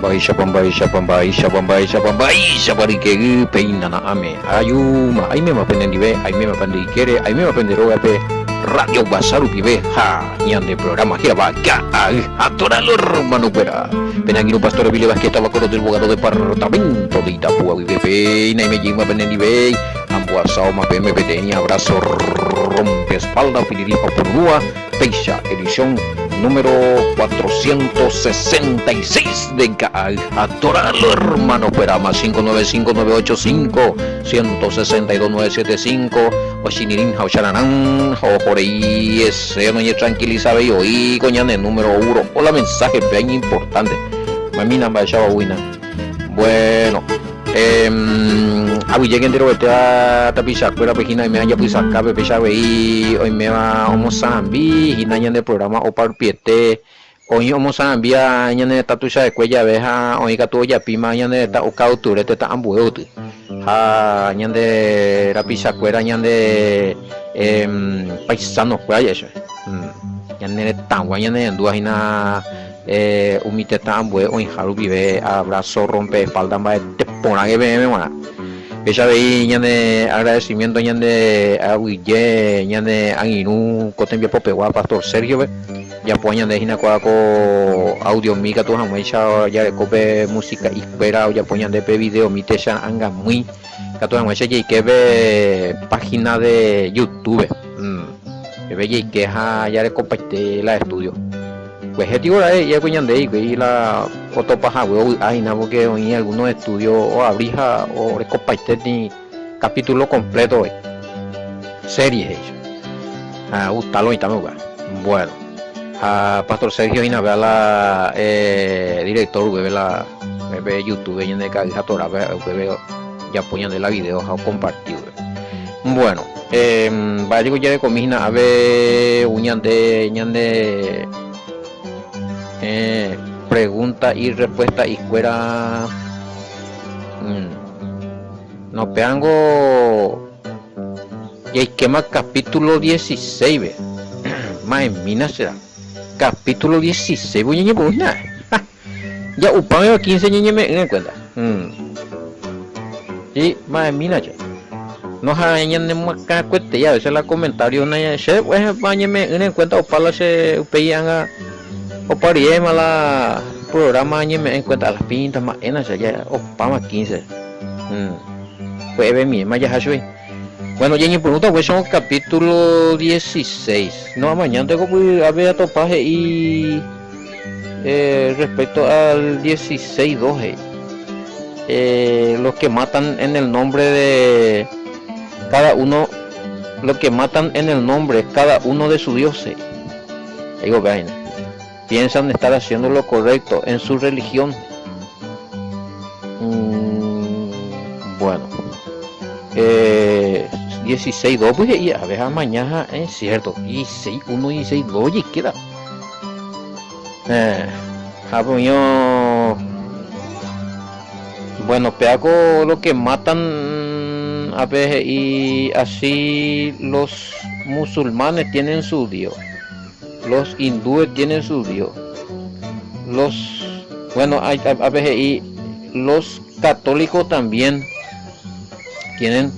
Baisha Barike Peinana Ame Ayuma Aime Mapendive Aime Mapandikere Aime Mapendero Radio Basaru Pibe Ha Ñande programa Girabaka Atoralor Manupera Penagino Pastor Vile Basqueta Bacoro del Bogado Departamento de Itapúa Vive Naime Jima Pendive Ambua Sauma PMPT Abrazo Rompe Espalda Filiripa Purúa Peisha Edición número 466 de Atoral hermano Perama 595985162 Oshinirin Hausharanan Jorei ese no tranquiliza y hoy coñan el número 1. Hola mensaje bien importante. Mamina Bachaba Wina. Bueno, Abu lleguen de Roberta Tapisa, fuera Pejina y me haya pues acá Pecha y hoy me va a Mozambi y nañan del programa Opar Piete hoy Mozambi añan de tatucha de cuella abeja hoy gato ya pima añan de ta ocao turete ta ambueute añan de Rapisa fuera añan de paisano cuella eso añan de tan añan de duajina umiteta ambue hoy haru vive abrazo rompe espalda más de pona que me mana Bella veí ñande agradecimiento ñande Aguille ñande Anginú Cotembia Popegua Pastor Sergio ve ya poñan de hina cuaco audio mica tu hamuecha ya de cope música espera ya poñan de video mitesha anga muy cato hamuecha y que ve página de YouTube que ve y que ya de comparte la estudio pues objetivo ya coñan de y la foto paja huevo hay nada porque hoy algunos estudios o abrija o recoparte ni capítulo completo series gustarlo y también bueno Pastor Sergio Inabea la director ve la ve YouTube en de Cajatora ve ya ponían de la video a compartir bueno vaya ya de comina a ver ñande pregunta y respuesta y fuera no peango y esquema capítulo 16 ve más en mina será capítulo 16 voy a nada ya upame 15 ñeñe me en cuenta y más en mina ya no hay en más cuete ya ese la comentario no ya se pues bañeme en cuenta o para se upeyanga o pariema la programa ñeme en cuenta las pintas más en allá o para 15 pues ve mi más ya hasui bueno ya ni pregunta pues son capítulo 16 no mañana tengo que haber topaje y respecto al 16-12 los que matan en el nombre de cada uno los que matan en el nombre cada uno de sus dioses digo vean piensan estar haciendo lo correcto en su religión bueno 16-2 pues y a ver mañana es cierto 16-1 y 16-2 y queda bueno peaco lo que matan a ver y así los musulmanes tienen su dios los hindúes tienen su dios los bueno a ver y los católicos también tienen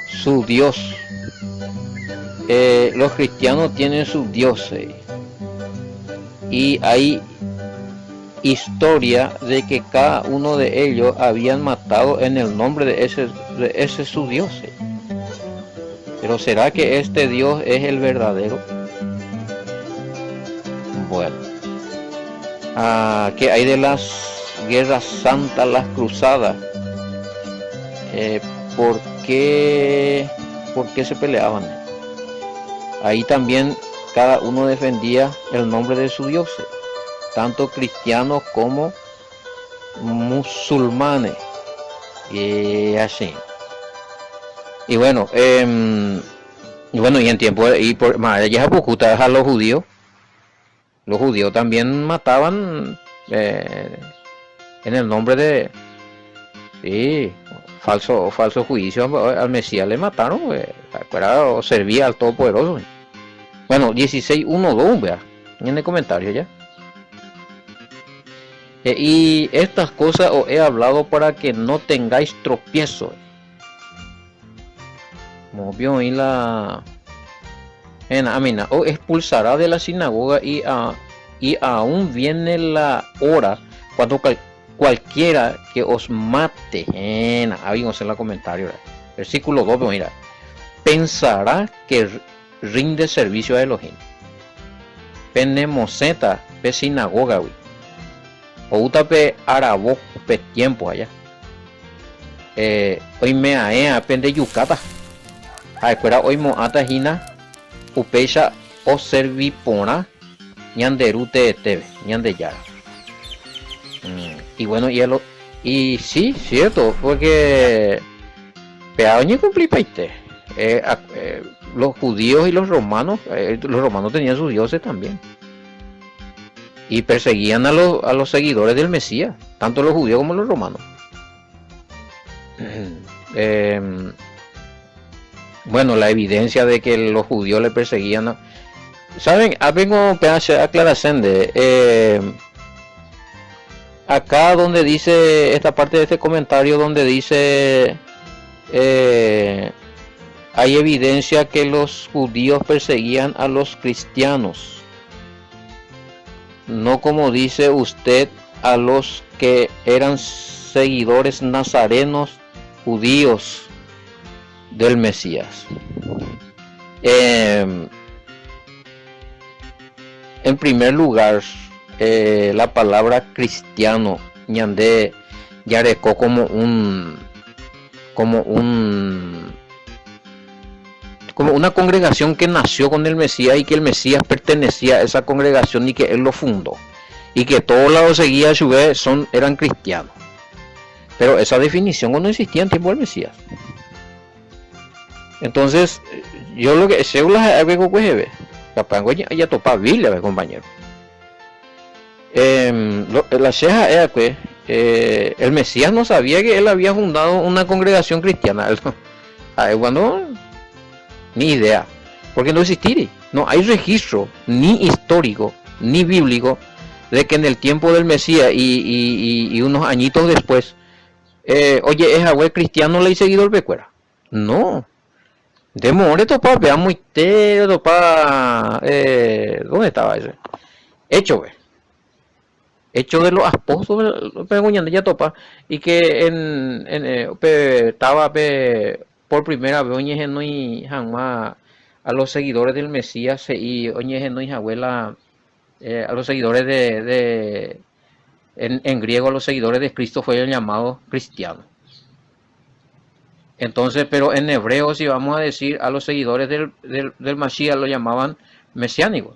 su dios los cristianos tienen sus dioses y hay historia de que cada uno de ellos habían matado en el nombre de ese su dios pero será que este dios es el verdadero bueno que hay de las guerras santas las cruzadas ¿por qué se peleaban? Ahí también cada uno defendía el nombre de su dios, tanto cristianos como musulmanes y así. Y bueno, y en tiempo y por más allá a los judíos también mataban en el nombre de falso juicio al Mesías le mataron servía al Todopoderoso bueno 16-1-2 vea en el comentario ya Y estas cosas os he hablado para que no tengáis tropiezo. Como vio ahí la en Amina, o expulsará de la sinagoga y aún viene la hora cuando cualquiera que os mate. Ahí vamos en el comentario. Versículo 2, mira. Pensará que rinde servicio a Elohim. Penemoseta, pe sinagoga, o utape arabo, pe tiempo allá. Hoy me aea, pende yucata. Acuera hoy mo atajina, upecha o servipona, ñanderute teve, ñandeyara. Y bueno, y sí, cierto, porque peaño cumplí paite. Los judíos y los romanos tenían sus dioses también. Y perseguían a los seguidores del Mesías, tanto los judíos como los romanos. Bueno, la evidencia de que los judíos le perseguían. ¿Saben? Vengo a aclaración de acá donde dice esta parte de este comentario donde dice hay evidencia que los judíos perseguían a los cristianos, no como dice usted a los que eran seguidores nazarenos judíos del Mesías. En primer lugar, la palabra cristiano ñande yarecó como una congregación que nació con el Mesías y que el Mesías pertenecía a esa congregación y que él lo fundó y que todos los seguía a su vez eran cristianos. Pero esa definición no existía en tiempo del Mesías. Entonces, yo lo que según las algo que capaz ya topa Biblia, compañero. La sheja era que el Mesías no sabía que él había fundado una congregación cristiana. Cuando ni idea, porque no existiría, no hay registro ni histórico ni bíblico de que en el tiempo del Mesías y unos añitos después, oye, es agüe cristiano le he seguido el pecuera. No. De more topa, veamos y topa, ¿dónde estaba ese? Hecho, Hecho de los apóstoles, ya topa, y que estaba por primera vez oñe no y jamás a los seguidores del Mesías y oñe no y abuela a los seguidores en griego a los seguidores de Cristo fue el llamado cristiano. Entonces, pero en hebreo, si vamos a decir a los seguidores del Mashiach lo llamaban mesiánicos,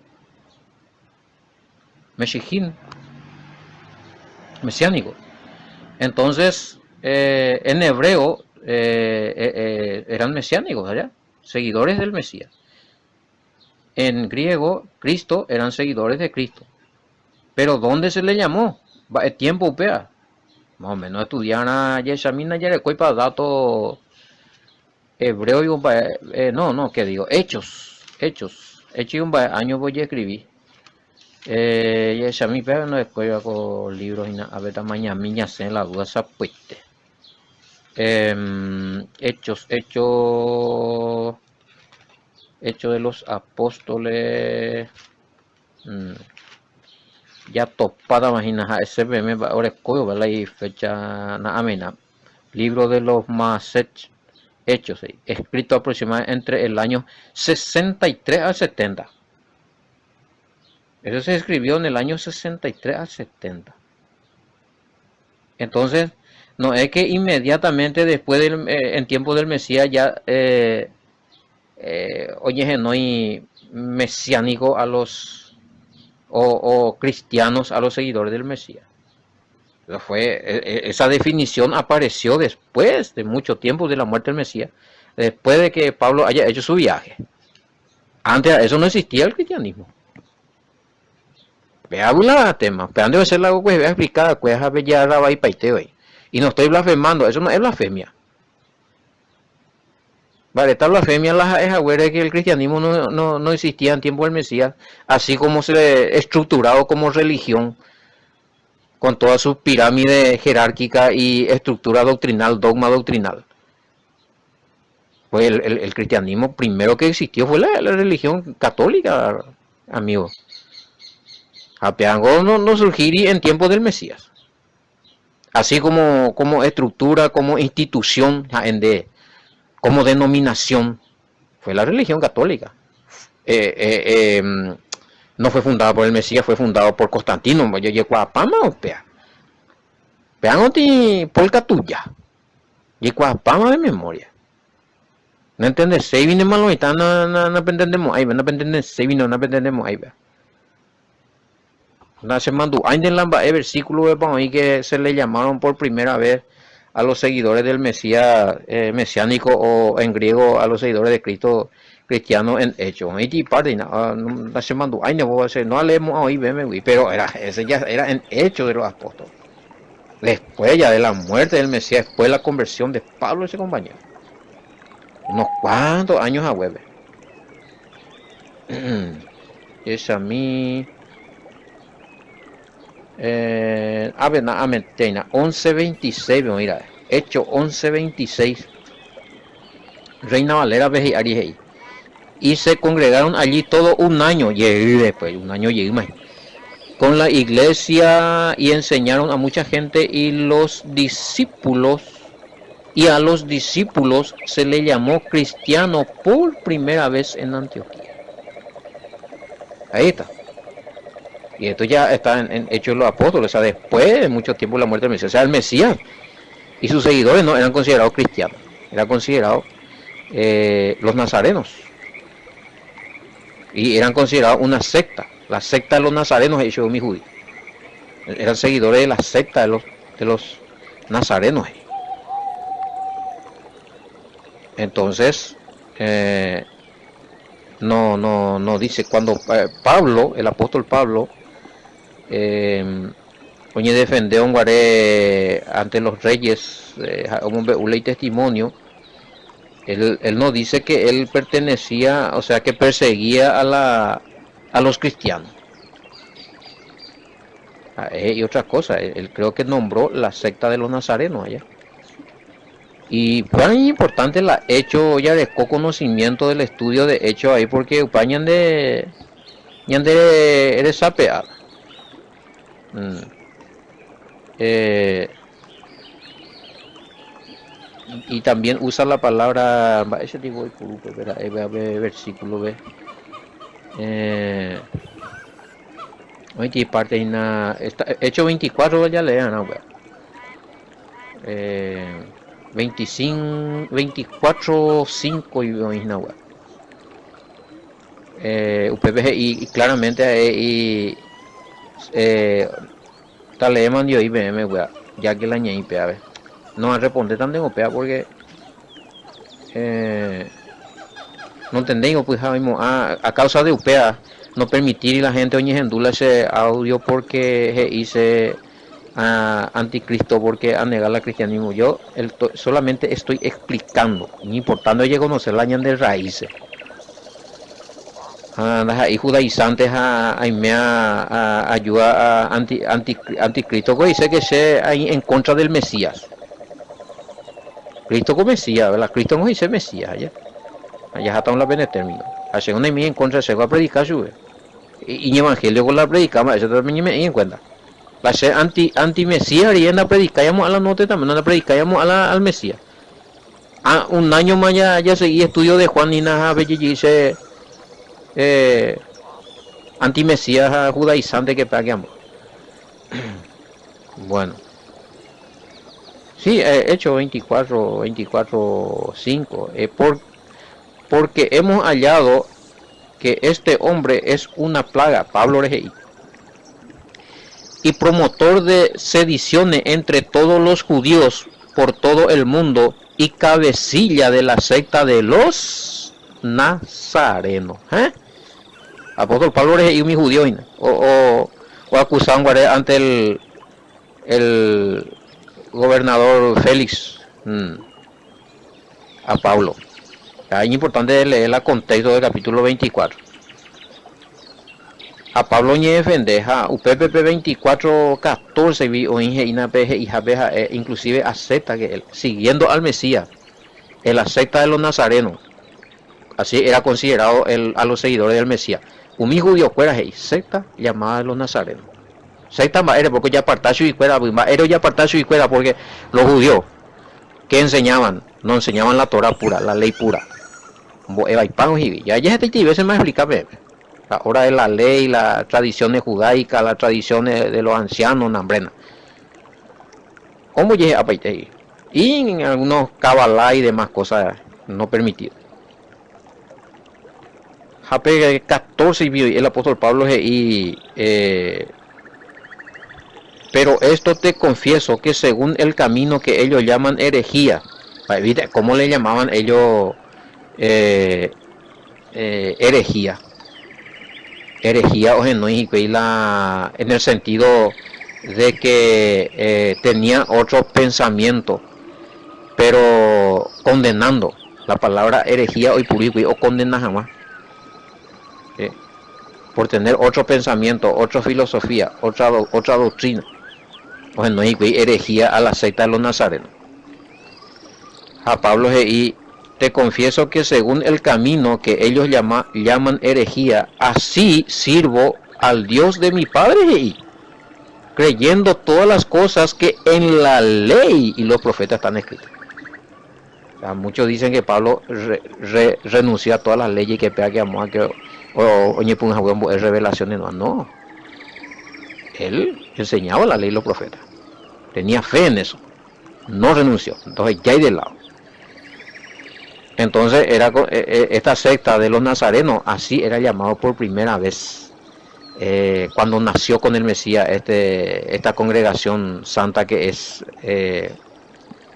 Meshijín, mesiánicos. Entonces, en hebreo eran mesiánicos, ¿verdad? Seguidores del Mesías. En griego, Cristo eran seguidores de Cristo. Pero ¿dónde se le llamó? El tiempo upea. Más o menos estudiar a Yeshamina ya le para datos hebreo y ¿qué digo? Hechos y un año voy a escribir. Yeshamina pero no escuela con libros y a ver tamaña miña se la duda esa pueste. Hechos de los apóstoles. Ya topada imagina ese meme ahora escoyo vela y fecha na amena. Libro de los Maset Hechos, escrito aproximadamente entre el año 63 al 70. Eso se escribió en el año 63 al 70. Entonces, no es que inmediatamente después en tiempo del Mesías ya oye no hay mesiánico a los o cristianos a los seguidores del Mesías. Esa definición apareció después de mucho tiempo de la muerte del Mesías, después de que Pablo haya hecho su viaje. Antes de eso no existía el cristianismo. Vea la tema, pero debe ser algo que voy a explicar, que es a ya raba y paiteo ahí. Y no estoy blasfemando, eso no es blasfemia. Vale, esta blasfemia es agüera de que el cristianismo no existía en tiempo del Mesías, así como se le estructurado como religión. con toda su pirámide jerárquica y estructura doctrinal, dogma doctrinal. Pues el cristianismo primero que existió fue la religión católica, amigo. Apeango no surgir en tiempos del Mesías. Así como estructura, como institución, como denominación, fue la religión católica. No fue fundada por el Mesías, fue fundado por Constantino. Yo llego a Pama o Pea. Peangoti polka tuya. Llego a Pama de memoria. No entiendes, se viene malo y no entendemos ahí, no entendemos, se vino, no entendemos ahí. Una semana hay en la versículo que se le llamaron por primera vez a los seguidores del Mesías mesiánico, o en griego a los seguidores de Cristo cristiano en Hechos. Y parte la semana hay no leemos hoy, pero ese ya era en Hechos de los apóstoles. Después ya de la muerte del Mesías, después de la conversión de Pablo y ese compañero. Unos cuantos años a hueve. Es a mí. Amentena 11:26, mira, Hecho 11:26. Reina Valera Vejiari. Y se congregaron allí todo un año, y después un año más, con la iglesia, y enseñaron a mucha gente, y a los discípulos se le llamó cristiano por primera vez en Antioquía. Ahí está. Y esto ya está en Hechos de los Apóstoles, o sea, después de mucho tiempo de la muerte del Mesías. O sea, el Mesías y sus seguidores no eran considerados cristianos, eran considerados los nazarenos. Y eran considerados una secta, la secta de los nazarenos, hechos de mi judío. Eran seguidores de la secta de los nazarenos. Entonces, no dice, cuando Pablo, el apóstol Pablo, oye, defendió un guaré ante los reyes, un ley testimonio, él no dice que él pertenecía, o sea, que perseguía a los cristianos. Y otra cosa, él creo que nombró la secta de los nazarenos allá. Y fue importante la hecho, ya dejó conocimiento del estudio de hecho ahí, porque upañan de eres sapeada. Y también usa la palabra, ese tipo de versículo ve. Hoy parte hecho 24 ya lean, ¿no? 25, 24, 5 y UPPG y claramente Taleman y IBM, ya que la ñe ver. No responde tan de OPA porque no entendemos, pues a causa de UPA no permitir la gente oye endula ese audio porque hice anticristo, porque a negar el cristianismo. Yo solamente estoy explicando, importando ella conocer la ñan de raíces. Y judaizantes ayuda a anticristo, que dice que se hay en contra del Mesías. Cristo como Mesías, ¿verdad? Cristo no dice Mesías, allá está un la pena término. Hace una en contra se va a predicar su y evangelio con la predicamos, eso también me en cuenta. La ser anti Mesías y en la predicamos a la nota también, no la predicamos al Mesías. Un año más ya seguí estudio de Juan Nina dice anti-mesías judaizante que paguemos. Bueno, sí, hecho 24, 5, porque hemos hallado que este hombre es una plaga, Pablo Regei, y promotor de sediciones entre todos los judíos por todo el mundo, y cabecilla de la secta de los nazarenos. Apóstol Pablo es un judío o acusaron ante el gobernador Félix a Pablo. Es importante leer el contexto del capítulo 24. a Pablo ñe defendeja UPPP 24:14 vi o inge inapeje y jabeja inclusive acepta que él siguiendo al Mesías él acepta de los nazarenos, así era considerado a los seguidores del Mesías. Un judío fuera y secta llamada de los nazarenos. Secta más porque ya apartacho y fuera, ya apartacho y fuera porque los judíos que enseñaban, no enseñaban la Torah pura, la ley pura. Ya se me explica, ahora es la ley, las tradiciones judaicas, las tradiciones de los ancianos, nambrena. ¿Cómo llega a Paitei? Y en algunos cabalá y demás cosas no permitidas. Jape 14 y el apóstol Pablo pero esto te confieso que según el camino que ellos llaman herejía, ¿cómo le llamaban ellos herejía? Herejía o en el sentido de que tenía otro pensamiento, pero condenando. La palabra herejía hoy purico o condena jamás. Por tener otro pensamiento, otra filosofía, otra doctrina. O no hay herejía a la secta de los nazarenos. A Pablo y te confieso que según el camino que ellos llaman herejía, así sirvo al Dios de mi Padre, creyendo todas las cosas que en la ley y los profetas están escritas. O sea, muchos dicen que Pablo renunció a todas las leyes que pega que amó a que es revelaciones. No. Él enseñaba la ley y los profetas. Tenía fe en eso. No renunció. Entonces ya hay de lado. Entonces esta secta de los nazarenos, así era llamado por primera vez. Cuando nació con el Mesías esta congregación santa que es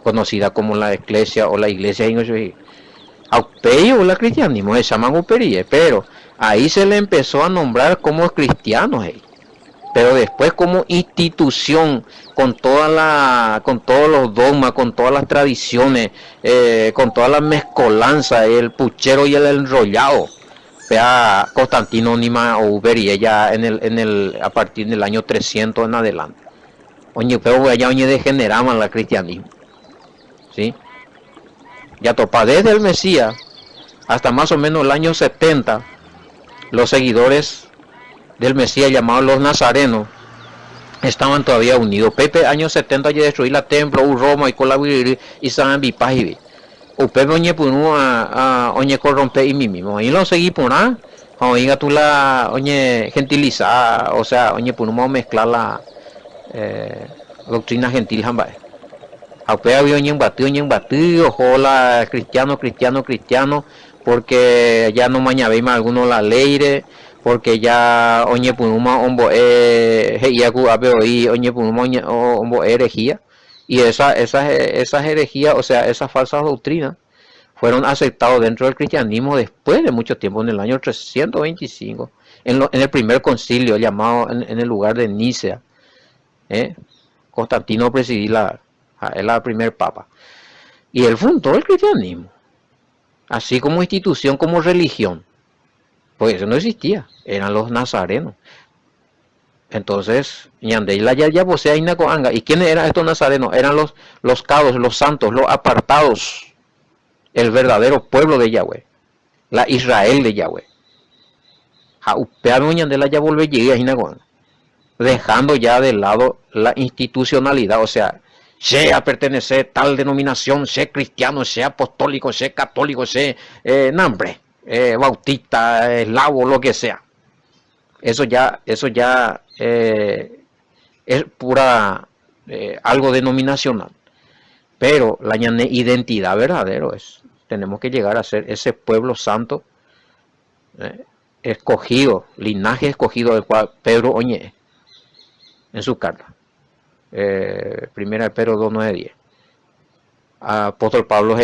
conocida como la iglesia o la iglesia o la cristianismo se llaman uperie, pero ahí se le empezó a nombrar como cristianos, pero después como institución con todos los dogmas, con todas las tradiciones, con toda la mezcolanza, el puchero y el enrollado. Sea Constantino Nima o uperie ya a partir del año 300 en adelante. Pero ya degeneraban la cristianismo, ¿sí? Ya topa desde el Mesías hasta más o menos el año 70, los seguidores del Mesías llamados los nazarenos estaban todavía unidos. Pepe años 70 ya destruir la templo, Roma y colaborar y saben vipaji. Pepe oñe punu a oñe corrompe y mismo. Y lo seguí por nada. Oiga tú la oñe gentilizada, o sea, oñe punu mezclar la doctrina gentil jamás. Aunque había un batido, hola, cristiano, porque ya no mañana más algunos la ley, porque ya oñe punuma ombo heiaku abeoi oñe punuma ombo herejía, y esas herejías, o sea, esas falsas doctrinas fueron aceptados dentro del cristianismo después de mucho tiempo, en el año 325, en el primer concilio llamado en el lugar de Nicea. Constantino presidía la primer papa, y él fundó el cristianismo así como institución, como religión. Pues eso no existía, eran los nazarenos. Entonces ¿y quiénes eran estos nazarenos? Eran los cabos, los santos, los apartados, el verdadero pueblo de Yahweh, la Israel de Yahweh. Dejando ya de lado la institucionalidad, o sea, sea pertenecer tal denominación, sea cristiano, sea apostólico, sea católico, sea bautista, eslavo, lo que sea. Eso ya es pura algo denominacional. Pero la identidad verdadera tenemos que llegar a ser ese pueblo santo, escogido, linaje escogido del cual Pedro oñe en su carta. Primera de Pedro 2:9-10. Apóstol Pablo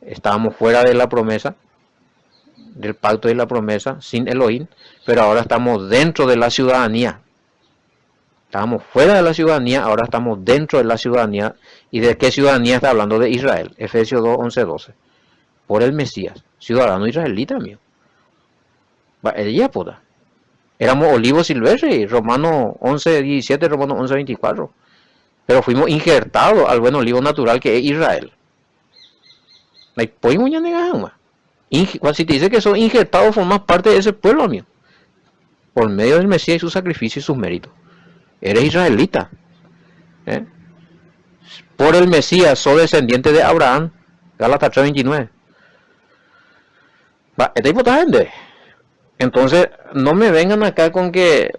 estábamos fuera de la promesa, del pacto de la promesa, sin Elohim, pero ahora estamos dentro de la ciudadanía. Estábamos fuera de la ciudadanía, ahora estamos dentro de la ciudadanía. ¿Y de qué ciudadanía está hablando? De Israel. Efesios 2:11-12. Por el Mesías, ciudadano israelita mío. Ella pueda. Éramos olivos silvestres, Romano 11:17, Romano 11:24. Pero fuimos injertados al buen olivo natural que es Israel. No podemos ya negar más. Si te dice que sos injertado, formas parte de ese pueblo, amigo. Por medio del Mesías y su sacrificio y sus méritos. Eres israelita. ¿Eh? Por el Mesías, sos descendiente de Abraham. Gálatas 3:29. Esta gente. Entonces, no me vengan acá con que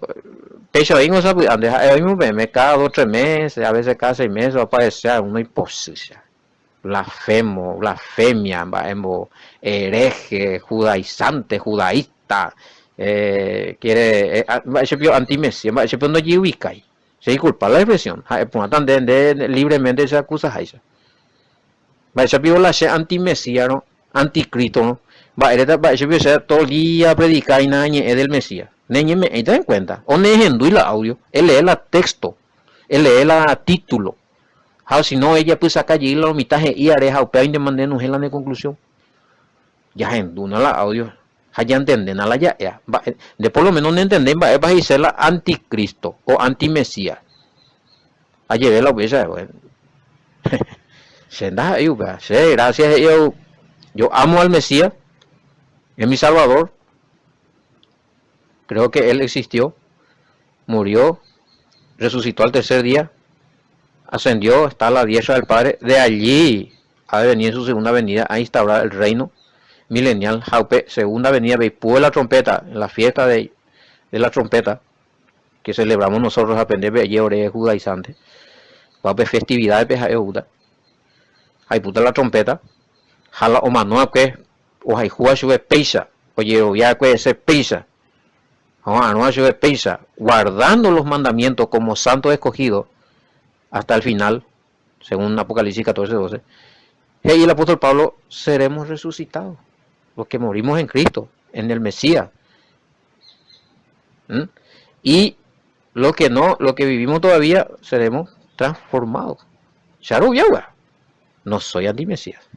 pecho ahí no se puede me cada 2 o 3 meses, a veces cada 6 meses va a aparecer una imposición. Blasfemia, hereje, judaizante, judaísta, quiere, antimesia, no llevica. Se disculpa la expresión, libremente se acusa a eso. La antimesia, anticristo, ¿no? Todo el día predicar y nada es del Mesías. Neñe me en cuenta. O ne hendui la audio. Él lee la texto. Él lee la título. Si no, ella pues saca allí la mitad y areja o pein de manera no es la de conclusión. Ya henduna la audio. Ya entienden a la ya. De por lo menos no entienden, va a ser la anticristo o antimesías. Ayer la huella, bueno. Se da ahí, gracias a yo amo al Mesías. Es mi Salvador. Creo que Él existió, murió, resucitó al tercer día, ascendió, está a la diestra del Padre. De allí ha de venir en su segunda venida a instaurar el reino milenial. Jaupe, segunda venida, puso la trompeta, en la fiesta de la trompeta, que celebramos nosotros a Pende de Ore judaizante. Jaupe, festividad de Peja Euda. Ahí puta la trompeta, jala o manoa que, o hay jugacho peisa, oye, ya que ese peisa. Guardando los mandamientos como santos escogidos hasta el final, según Apocalipsis 14:12. Y el apóstol Pablo, seremos resucitados, los que morimos en Cristo, en el Mesías. Y lo que vivimos todavía, seremos transformados. No soy antimesías.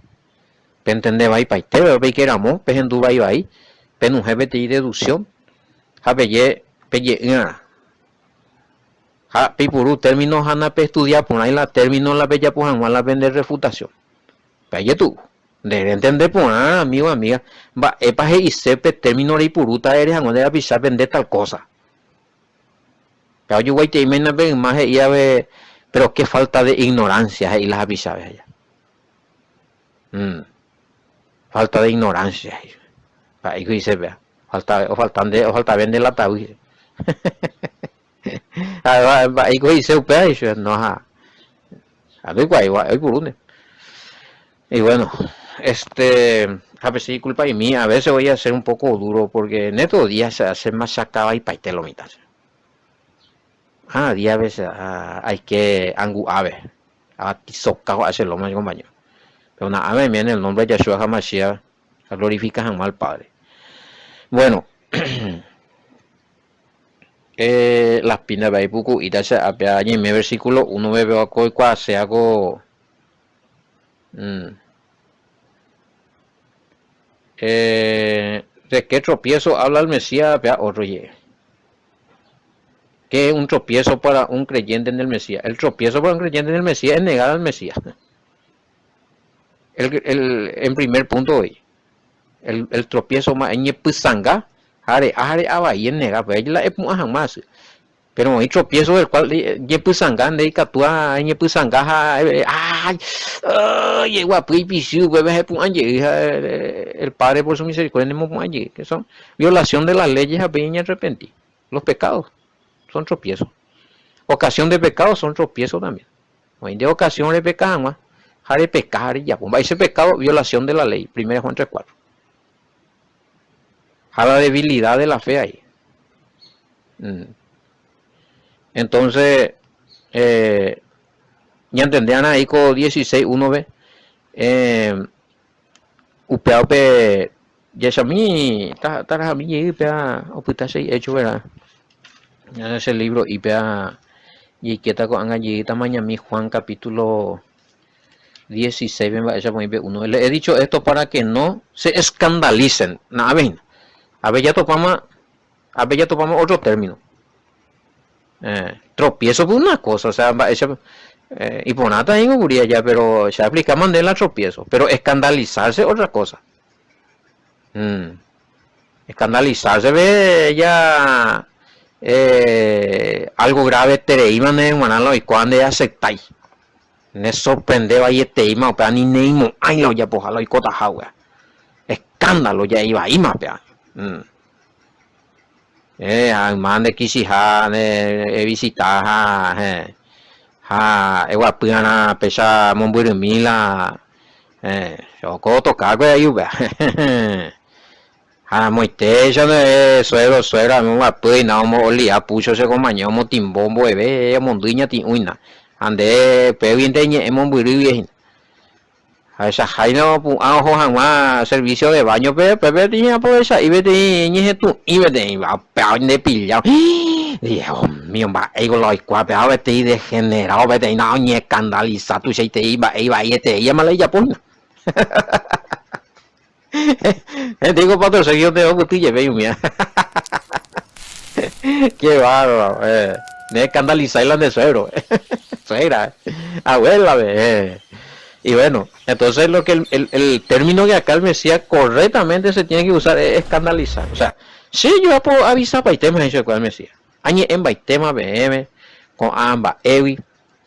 Pentende vai paitero, ve que éramos, pejendu vai, penuje de deducción. Peye pipuru términos hana pe estudiar por ahí la término la bella pues la vender refutación. Peye tú, de entender por amigo amiga, va epa y sepe término de puruta eres a donde avisar vender tal cosa. Pero yo voy a imena ven más y a ver, pero qué falta de ignorancia y las avisabes allá. Falta de ignorancia. Ahí dice vea. Falta vender la tabi. Ahí dice upea y no ha. A ver hay burune. Y bueno, a veces es culpa de mí, a veces voy a ser un poco duro porque en estos días se hace más sacaba y paite lo mitad. Día a veces hay que ave. A tizoca o hacerlo más compañero. Pero una ave viene el nombre de Yahshua HaMashiach, glorifica jamás al Padre. Bueno, las pinas de Ipuku y tacha a en mi versículo uno me veo a se hago de qué tropiezo habla el Mesías otro llegue. ¿Qué es un tropiezo para un creyente en el Mesías? El tropiezo para un creyente en el Mesías es negar al Mesías. En primer punto hoy. El tropiezo más en Yepusanga, are abai en nega, la jamás. Pero hay tropiezo del cual Yepusanga, de Catua, en Yepusanga, guapo y pisiu, el Padre por su misericordia, que son violación de las leyes a peña arrepentir. Los pecados son tropiezos. Ocasión de pecado son tropiezos también. Hoy de ocasión de pecado, más, jare pecar y ya, ese pecado, violación de la ley, 1 Juan 3:4. A la debilidad de la fe ahí. Entonces, ya entendían ahí con 16:1b, upeape, ya mí, a mí, upitase hecho, ¿verdad? Ya ese libro, y que está con allí, tamaño mi Juan capítulo 16, uno. Le he dicho esto para que no se escandalicen, nada, ven. A ver, ya topamos A ver, ya topamos otro término. Tropiezo por una cosa, o sea, y por nada también ocurría ya, pero ya aplicamos de la tropiezo. Pero escandalizarse otra cosa. Escandalizarse ve ya algo grave tereima ne manalo y cuando ya aceptáis. Ne sorprende va y teima, pero ni neimo, ay lo ya pojalo y cota hawa. Escándalo ya iba ahí más pea. Man de Kishiha, de visitar, igual pena pesa Momburimila, yo coto cago de ayuda. Moite ya de suegra, me va pues no mo olia pucho se compañero mo timbombo bebé monduña ti uina. Ande pe bien teñe Momburi bien. A esa jaino pu ajo hanwa servicio de baño pe tenía por esa y vete ñe tu y vete va pa de pilla. Dios mío, va ego lo igual pe vete degenerado vete no ñe escandaliza tu se te iba y te llama la ya pon. Digo patrón, seguido de botilla, ve mía. Qué bárbaro, de escandalizar la de suegro. Suegra, abuela, y bueno, entonces lo que el término que acá el Mesías correctamente se tiene que usar es escandalizar. O sea, si yo puedo avisar para el tema de el Mesías. Añe en Baitema BM, con ambas, Evi,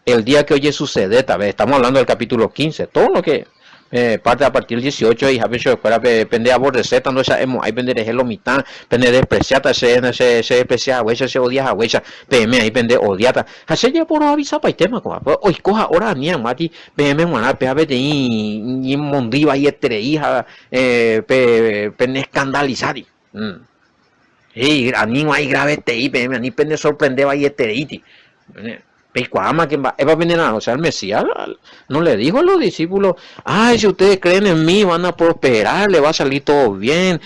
el día que oye sucede, tal vez estamos hablando del capítulo 15, todo lo que parte a partir del 18 y a veces para depende de aborrecer tanto esa emo hay depende de lo mitad depende de despreciar se desprecia a veces se odia a veces pm ahí depende odiata hace ya por avisar para el tema como hoy coja ahora ni mati pm mana pe ave y mondiva y entre hija pe escandalizar y animo ahí grave te y pm ni pende sorprender y esteriti Pecuama que va a venir a, o sea, el Mesías no le dijo a los discípulos, ay, si ustedes creen en mí van a prosperar, le va a salir todo bien,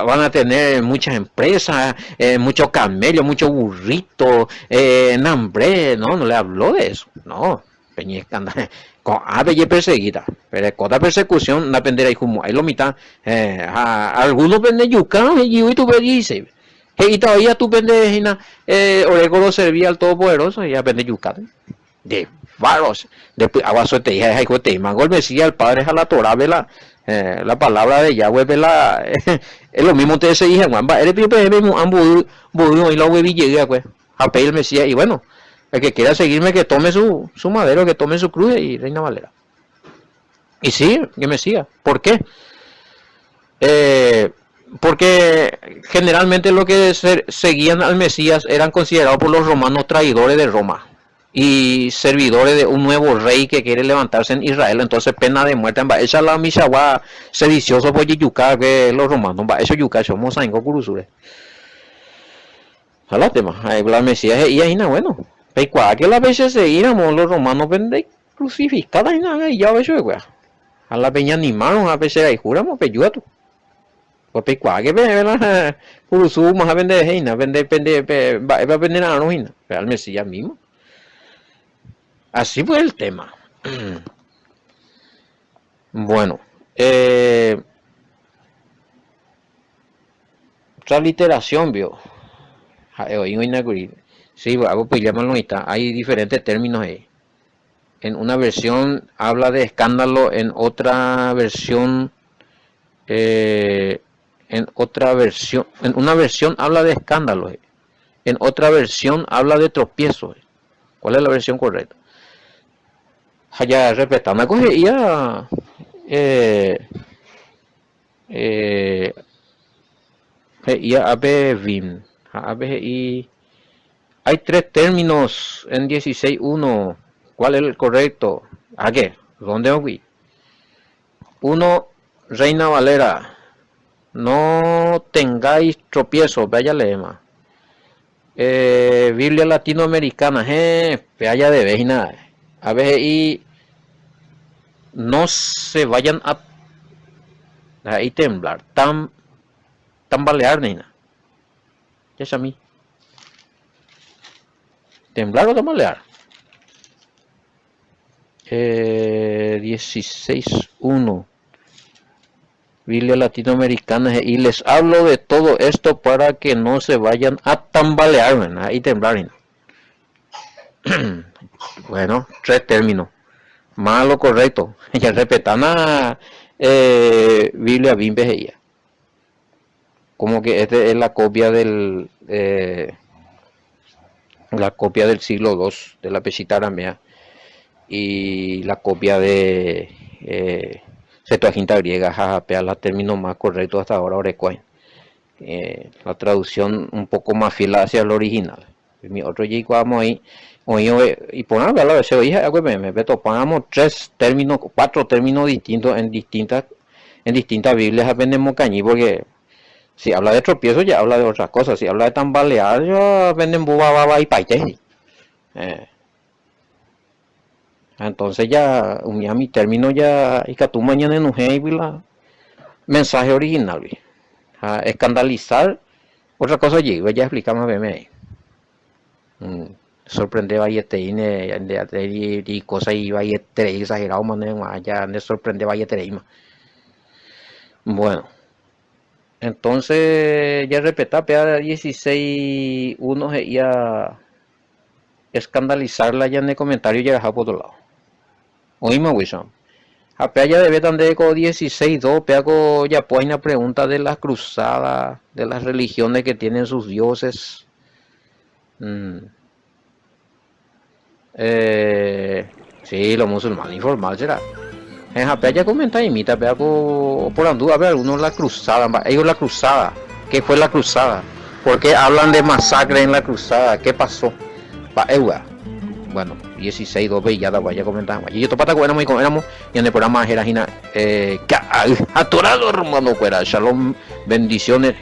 van a tener muchas empresas, muchos camellos, muchos burritos, hambre, no le habló de eso, no, peña escándalo, bella perseguida, pero con la persecución no aprenderá y como hay lo mitad, algunos venden yuca y tú dice. Y todavía tú vendes orégano servía al Todopoderoso y ya vende yucat. De varos. Después, abajo te dije, ay, te mango el Mesías, el Padre es a la Torah, vela. La palabra de Yahweh, vela. Es lo mismo te se dije, Juan, eres pipe, y la web y llegué, pues. A pedir el Mesías. Y bueno, el que quiera seguirme, que tome su madero, que tome su cruz y Reina Valera. Y sí, que Mesías. ¿Por qué? Porque generalmente lo que seguían al Mesías eran considerados por los romanos traidores de Roma y servidores de un nuevo rey que quiere levantarse en Israel, entonces pena de muerte. Esa es la misagua sedicioso por yuca que los romanos, eso yuca somos en curusure. Hala tema, ahí la Mesías y ahí no bueno. Pero que las veces seguíamos los romanos venden crucificadas y ya eso es a la peña animaron a veces ahí juramos peyuato. Pues que ve Curuzú más a vender heina, va a vender a la hina, pero al Mesías mismo. Así fue el tema. Bueno, otra literación, vio. Sí, hago hay diferentes términos ahí. En una versión habla de escándalo, en otra versión en una versión habla de escándalo, en otra versión habla de tropiezo. ¿Cuál es la versión correcta? Ya respetando cogía hay tres términos en 16.1. ¿Cuál es el correcto? ¿A qué? ¿Dónde voy? Uno, Reina Valera. No tengáis tropiezo, vaya lema. Biblia latinoamericana, vaya de vez y nada. A veces y no se vayan a ahí temblar, tan balear ni nada. Ya es a mí. ¿Temblar o tambalear? 16.1. Biblia latinoamericana, y les hablo de todo esto para que no se vayan a tambalear, ¿verdad? Y temblar. Bueno, 3 términos. Más lo correcto. Ya respetan a Biblia Bimbe. Como que esta es la copia del siglo II de la Peshitta Aramea y la copia de Septuaginta griega, jajapea, los términos más correctos hasta ahora, Orecuain. La traducción un poco más fiel hacia el original. Mi otro chico vamos ahí, y por hablar a veces, oye, me topamos 4 términos distintos en distintas Biblias, aprendemos cañí, porque si habla de tropiezo ya habla de otras cosas, si habla de tambalear ya aprenden buba, baba y paite. Entonces ya mi término ya y que tú mañana enojé y la mensaje original, escandalizar otra cosa llegó, ya explicamos a ahí. Sorprende valleteine y cosas y valletere exagerado manera ya me sorprende valletereima. Bueno, entonces ya repetá pea 16 uno ya escandalizarla ya en el comentario ya dejar por otro lado. Oíme, Wisham. Apea ya debe tener con 16.2, pea con ya pues una pregunta de las cruzadas, de las religiones que tienen sus dioses. Sí, los musulmanes informal será. En Apea ya comenta y imita, pea por anduva, a ver, algunos la cruzada, ellos la cruzada. ¿Qué fue la cruzada? ¿Por qué hablan de masacre en la cruzada? ¿Qué pasó? Bueno, 16, 2 ya vaya comentando. Y yo topata que éramos y en el programa era atorado hermano fuera. Shalom, bendiciones.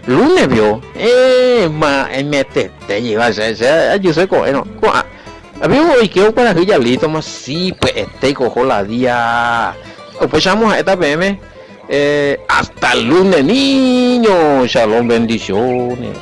Lunes vio. Te lleva yo sé bueno. Amigo, y quedó para que ya listo más sí, pues cojo la día. Pues vamos a esta PM. Hasta el lunes, niño. Shalom, bendiciones.